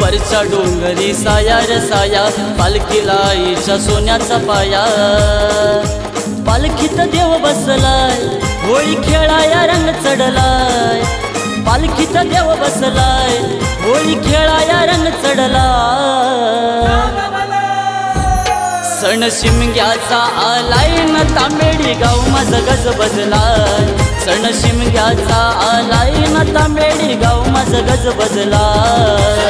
वरचा डोंगरी साया रे साया, पालखीला आईच्या सोन्याचा पाया। पालखीत देव बसलाय, होळी खेळाया रंग चढलाय। पालखीत देव बसलाय, होळी खेळाया रंग चढलाय। सण शिमग्याचा आलाय न तांबेडी गाव माझं गज बजलाय। सण शिमग्याचा आलाय न तांबेडी गाव माझं गज बजलाय।